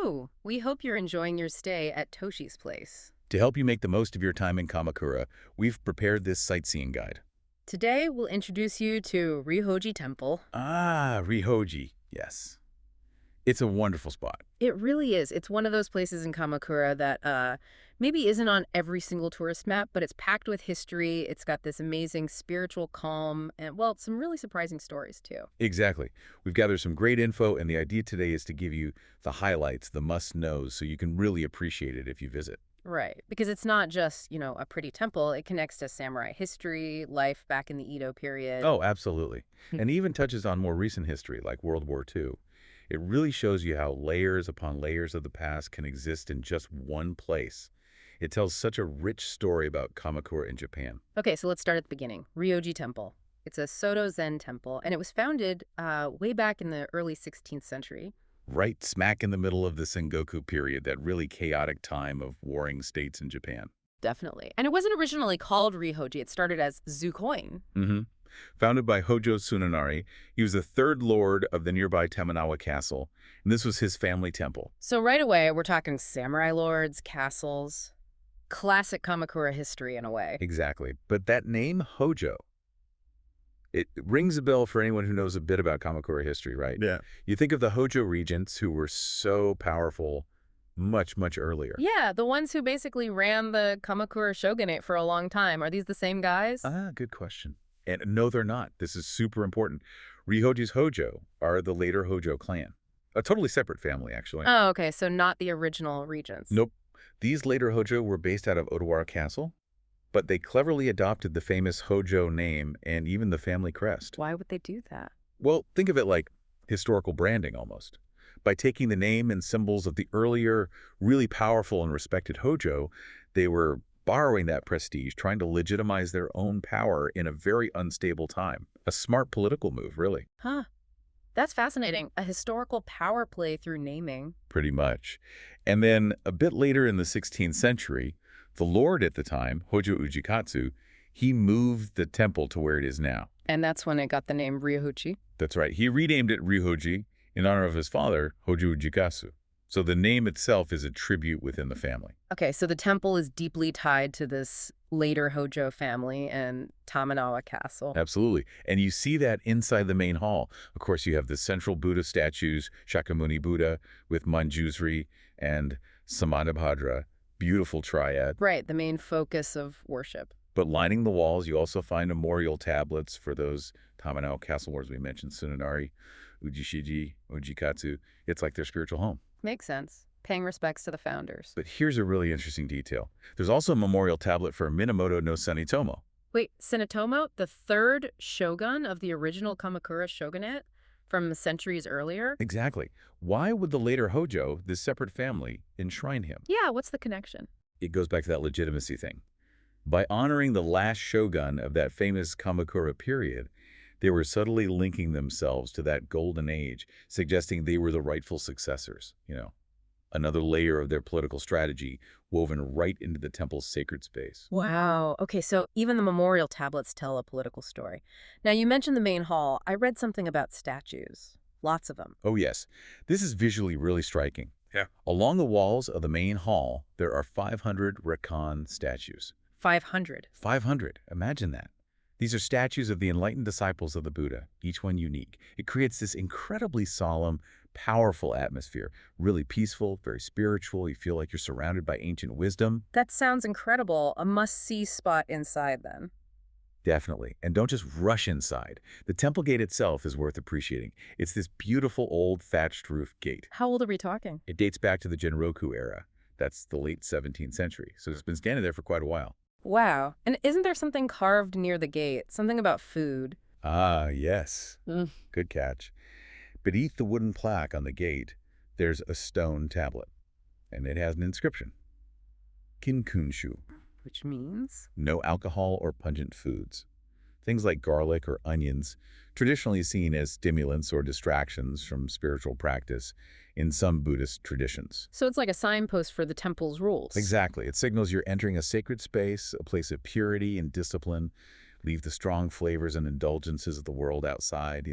Hello! We hope you're enjoying your stay at Toshi's place. To help you make the most of your time in Kamakura, we've prepared this sightseeing guide. Today, we'll introduce you to Ryuho-ji Temple. Ah, Ryuho-ji, yes. It's a wonderful spot. It really is. It's one of those places in Kamakura that maybe isn't on every single tourist map, but it's packed with history. It's got this amazing spiritual calm and, well, some really surprising stories, too. Exactly. We've gathered some great info, and the idea today is to give you the highlights, the must-knows, so you can really appreciate it if you visit. Right. Because it's not just, a pretty temple. It connects to samurai history, life back in the Edo period. Oh, absolutely. And even touches on more recent history, like World War II. It really shows you how layers upon layers of the past can exist in just one place. It tells such a rich story about Kamakura in Japan. Okay, so let's start at the beginning. Ryuho-ji Temple. It's a Soto Zen temple, and it was founded way back in the early 16th century. Right smack in the middle of the Sengoku period, that really chaotic time of warring states in Japan. Definitely. And it wasn't originally called Ryuho-ji. It started as Zukoin. Mm-hmm. Founded by Hojo Tsunenari, he was the third lord of the nearby Tamanawa Castle, and this was his family temple. So right away, we're talking samurai lords, castles, classic Kamakura history in a way. Exactly. But that name, Hojo, it rings a bell for anyone who knows a bit about Kamakura history, right? Yeah. You think of the Hojo regents who were so powerful much, much earlier. Yeah, the ones who basically ran the Kamakura shogunate for a long time. Are these the same guys? Ah, good question. And no, they're not. This is super important. Ryuho-ji's Hojo are the later Hojo clan. A totally separate family, actually. Oh, okay, so not the original regents. Nope. These later Hojo were based out of Odawara Castle, but they cleverly adopted the famous Hojo name and even the family crest. Why would they do that? Well, think of it like historical branding almost. By taking the name and symbols of the earlier, really powerful and respected Hojo, they were borrowing that prestige, trying to legitimize their own power in a very unstable time. A smart political move, really. Huh. That's fascinating. A historical power play through naming. Pretty much. And then a bit later in the 16th century, the lord at the time, Hojo Ujikatsu, he moved the temple to where it is now. And that's when it got the name Ryuho-ji? That's right. He renamed it Ryuho-ji in honor of his father, Hojo Ujikatsu. So the name itself is a tribute within the family. Okay, so the temple is deeply tied to this later Hojo family and Tamanawa Castle. Absolutely. And you see that inside the main hall. Of course, you have the central Buddha statues, Shakyamuni Buddha with Manjusri and Samantabhadra, beautiful triad. Right, the main focus of worship. But lining the walls, you also find memorial tablets for those Tamanawa Castle lords we mentioned, Tsunenari, Ujishiji, Ujikatsu. It's like their spiritual home. Makes sense. Paying respects to the founders. But here's a really interesting detail. There's also a memorial tablet for Minamoto no Sanetomo. Wait, Sanetomo, the third shogun of the original Kamakura shogunate from centuries earlier? Exactly. Why would the later Hojo, this separate family, enshrine him? Yeah, what's the connection? It goes back to that legitimacy thing. By honoring the last shogun of that famous Kamakura period, they were subtly linking themselves to that golden age, suggesting they were the rightful successors, Another layer of their political strategy woven right into the temple's sacred space. Wow. Okay, so even the memorial tablets tell a political story. Now, you mentioned the main hall. I read something about statues. Lots of them. Oh, yes. This is visually really striking. Yeah. Along the walls of the main hall, there are 500 Rakan statues. 500. 500. Imagine that. These are statues of the enlightened disciples of the Buddha, each one unique. It creates this incredibly solemn, powerful atmosphere, really peaceful, very spiritual. You feel like you're surrounded by ancient wisdom. That sounds incredible. A must-see spot inside, then. Definitely. And don't just rush inside. The temple gate itself is worth appreciating. It's this beautiful old thatched roof gate. How old are we talking? It dates back to the Genroku era. That's the late 17th century. So it's been standing there for quite a while. Wow. And isn't there something carved near the gate? Something about food? Ah, yes. Good catch. Beneath the wooden plaque on the gate, there's a stone tablet, and it has an inscription. Kinkunshu. Which means? No alcohol or pungent foods. Things like garlic or onions, traditionally seen as stimulants or distractions from spiritual practice in some Buddhist traditions. So it's like a signpost for the temple's rules. Exactly. It signals you're entering a sacred space, a place of purity and discipline. Leave the strong flavors and indulgences of the world outside,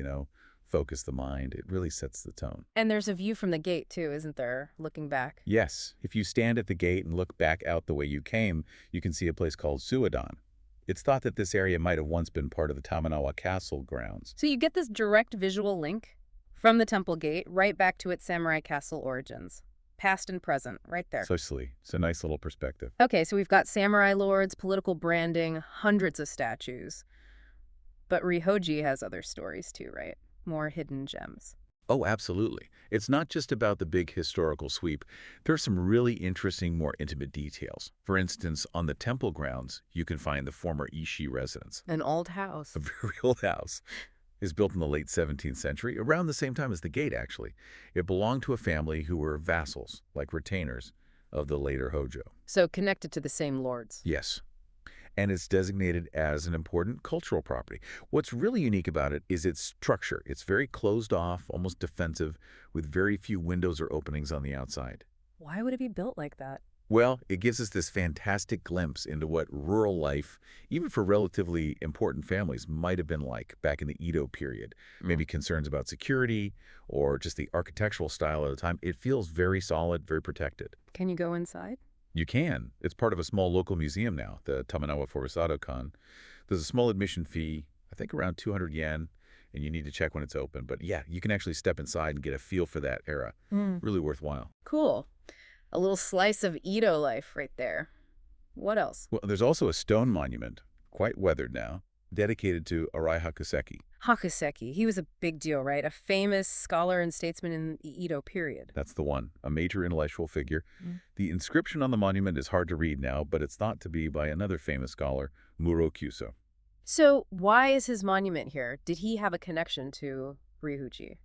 focus the mind. It really sets the tone. And there's a view from the gate, too, isn't there, looking back? Yes, if you stand at the gate and look back out the way you came, you can see a place called Suidan. It's thought that this area might have once been part of the Tamanawa Castle grounds. So you get this direct visual link from the temple gate right back to its samurai castle origins. Past and present, right there. Socially, it's a nice little perspective. Okay, so we've got samurai lords, political branding, hundreds of statues. But Ryuho-ji has other stories too, right? More hidden gems. Oh, absolutely. It's not just about the big historical sweep. There's some really interesting, more intimate details. For instance, on the temple grounds, you can find the former Ishii residence. An old house. A very old house. Is built in the late 17th century, around the same time as the gate, actually. It belonged to a family who were vassals, like retainers, of the later Hojo. So connected to the same lords. Yes. And it's designated as an important cultural property. What's really unique about it is its structure. It's very closed off, almost defensive, with very few windows or openings on the outside. Why would it be built like that? Well, it gives us this fantastic glimpse into what rural life, even for relatively important families, might have been like back in the Edo period. Maybe concerns about security or just the architectural style at the time. It feels very solid, very protected. Can you go inside? You can. It's part of a small local museum now, the Tamanawa Forosado-kan. There's a small admission fee, I think around 200 yen, and you need to check when it's open. But yeah, you can actually step inside and get a feel for that era. Really worthwhile. Cool. A little slice of Edo life right there. What else? Well, there's also a stone monument, quite weathered now, dedicated to Arai Hakuseki. Hakuseki. He was a big deal, right? A famous scholar and statesman in the Edo period. That's the one, a major intellectual figure. The inscription on the monument is hard to read now, but it's thought to be by another famous scholar, Muro Kyuso. So why is his monument here? Did he have a connection to Ryuho-ji?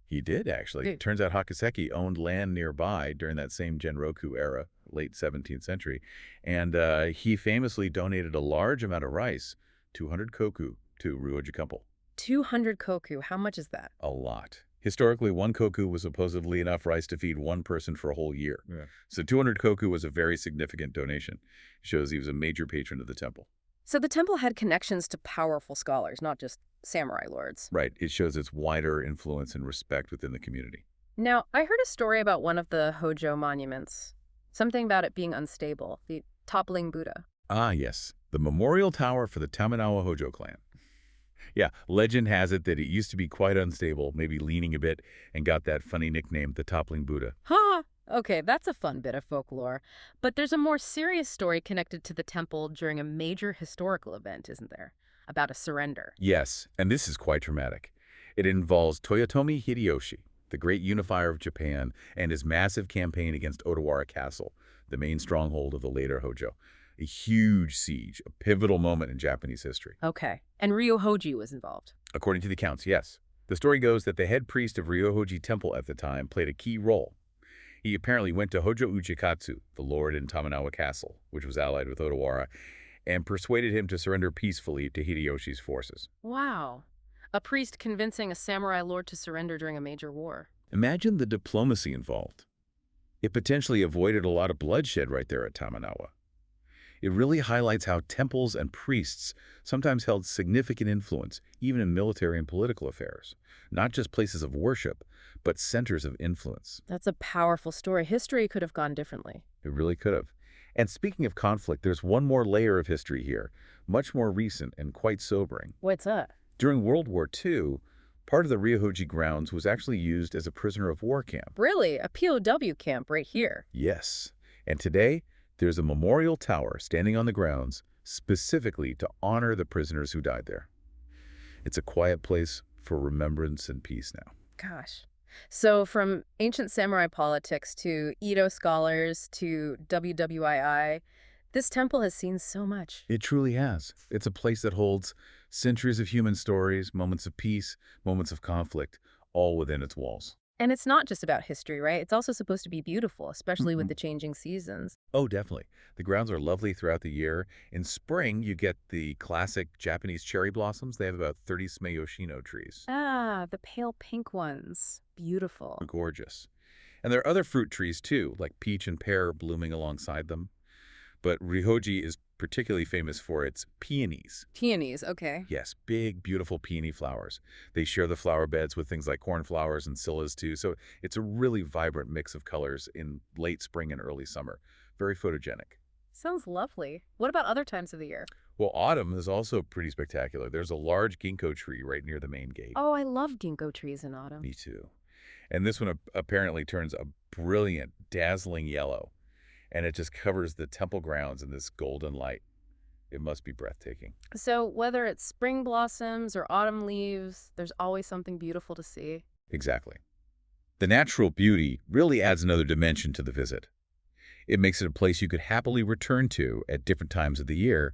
He did, actually. It turns out Hakuseki owned land nearby during that same Genroku era, late 17th century, and he famously donated a large amount of rice, 200 koku, to Ryuho-ji Temple. 200 koku. How much is that? A lot. Historically, one koku was supposedly enough rice to feed one person for a whole year. Yeah. So 200 koku was a very significant donation. Shows he was a major patron of the temple. So the temple had connections to powerful scholars, not just samurai lords. Right. It shows its wider influence and respect within the community. Now, I heard a story about one of the Hojo monuments. Something about it being unstable, the toppling Buddha. Ah, yes. The memorial tower for the Tamanawa Hojo clan. Yeah, legend has it that it used to be quite unstable, maybe leaning a bit, and got that funny nickname, the toppling Buddha. Ha! Okay, that's a fun bit of folklore. But there's a more serious story connected to the temple during a major historical event, isn't there? About a surrender. Yes, and this is quite dramatic. It involves Toyotomi Hideyoshi, the great unifier of Japan, and his massive campaign against Odawara Castle, the main stronghold of the later Hojo. A huge siege, a pivotal moment in Japanese history. Okay, and Ryuho-ji was involved. According to the accounts, yes. The story goes that the head priest of Ryuho-ji Temple at the time played a key role. He apparently went to Hojo Ujikatsu, the lord in Tamanawa Castle, which was allied with Odawara, and persuaded him to surrender peacefully to Hideyoshi's forces. Wow. A priest convincing a samurai lord to surrender during a major war. Imagine the diplomacy involved. It potentially avoided a lot of bloodshed right there at Tamanawa. It really highlights how temples and priests sometimes held significant influence, even in military and political affairs. Not just places of worship, but centers of influence. That's a powerful story. History could have gone differently. It really could have. And speaking of conflict, there's one more layer of history here, much more recent and quite sobering. What's that? During World War II, part of the Ryuho-ji grounds was actually used as a prisoner of war camp. Really? A POW camp right here? Yes. And today, there's a memorial tower standing on the grounds specifically to honor the prisoners who died there. It's a quiet place for remembrance and peace now. Gosh. So from ancient samurai politics to Edo scholars to WWII, this temple has seen so much. It truly has. It's a place that holds centuries of human stories, moments of peace, moments of conflict, all within its walls. And it's not just about history, right? It's also supposed to be beautiful, especially with the changing seasons. Oh, definitely. The grounds are lovely throughout the year. In spring, you get the classic Japanese cherry blossoms. They have about 30 Sumeyoshino trees. Ah, the pale pink ones. Beautiful. Gorgeous. And there are other fruit trees, too, like peach and pear blooming alongside them. But Ryuho-ji is particularly famous for its peonies. Peonies, okay. Yes, big, beautiful peony flowers. They share the flower beds with things like cornflowers and scillas too, so it's a really vibrant mix of colors in late spring and early summer. Very photogenic. Sounds lovely. What about other times of the year? Well, autumn is also pretty spectacular. There's a large ginkgo tree right near the main gate. Oh, I love ginkgo trees in autumn. Me too. And this one apparently turns a brilliant, dazzling yellow, and it just covers the temple grounds in this golden light. It must be breathtaking. So, whether it's spring blossoms or autumn leaves, there's always something beautiful to see. Exactly. The natural beauty really adds another dimension to the visit. It makes it a place you could happily return to at different times of the year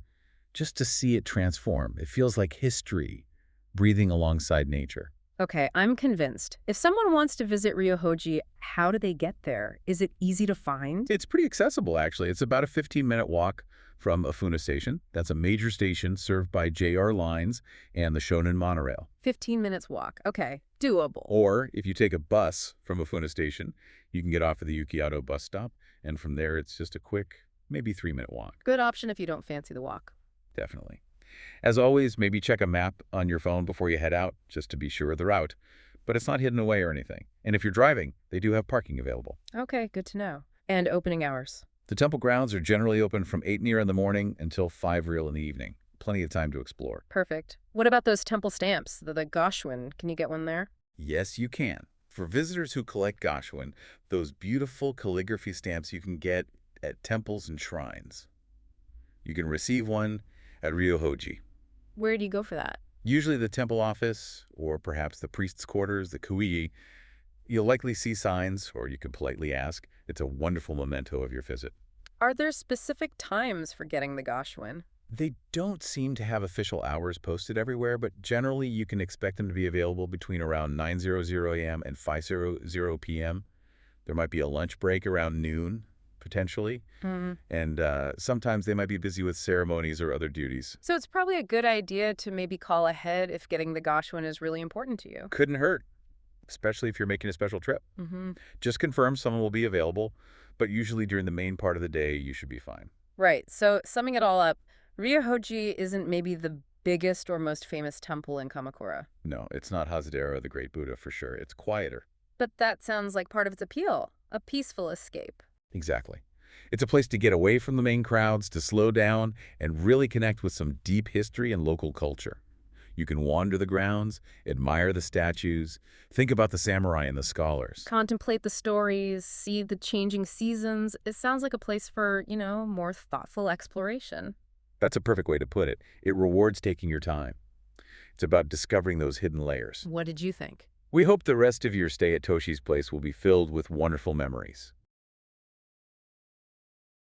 just to see it transform. It feels like history breathing alongside nature. Okay, I'm convinced. If someone wants to visit Ryohoji, how do they get there? Is it easy to find? It's pretty accessible, actually. It's about a 15-minute walk from Afuna Station. That's a major station served by JR Lines and the Shonan monorail. 15 minutes walk. Okay, doable. Or if you take a bus from Afuna Station, you can get off at the Yukiato bus stop, and from there it's just a quick, maybe 3-minute walk. Good option if you don't fancy the walk. Definitely. As always, maybe check a map on your phone before you head out, just to be sure of the route. But it's not hidden away or anything. And if you're driving, they do have parking available. Okay, good to know. And opening hours. The temple grounds are generally open from 8 near in the morning until 5 real in the evening. Plenty of time to explore. Perfect. What about those temple stamps, the Goshwin? Can you get one there? Yes, you can. For visitors who collect Goshwin, those beautiful calligraphy stamps you can get at temples and shrines. You can receive one at Ryuho-ji. Where do you go for that? Usually the temple office, or perhaps the priest's quarters, the kuigi. You'll likely see signs, or you can politely ask. It's a wonderful memento of your visit. Are there specific times for getting the Goshwin? They don't seem to have official hours posted everywhere, but generally you can expect them to be available between around 9:00 a.m. and 5:00 p.m. There might be a lunch break around noon, potentially. And sometimes they might be busy with ceremonies or other duties. So it's probably a good idea to maybe call ahead if getting the Goshwin is really important to you. Couldn't hurt, especially if you're making a special trip. Just confirm someone will be available, but usually during the main part of the day, you should be fine. Right. So summing it all up, Ryohoji isn't maybe the biggest or most famous temple in Kamakura. No, it's not Hazadera or the Great Buddha for sure. It's quieter. But that sounds like part of its appeal, a peaceful escape. Exactly. It's a place to get away from the main crowds, to slow down, and really connect with some deep history and local culture. You can wander the grounds, admire the statues, think about the samurai and the scholars. Contemplate the stories, see the changing seasons. It sounds like a place for, more thoughtful exploration. That's a perfect way to put it. It rewards taking your time. It's about discovering those hidden layers. What did you think? We hope the rest of your stay at Toshi's place will be filled with wonderful memories.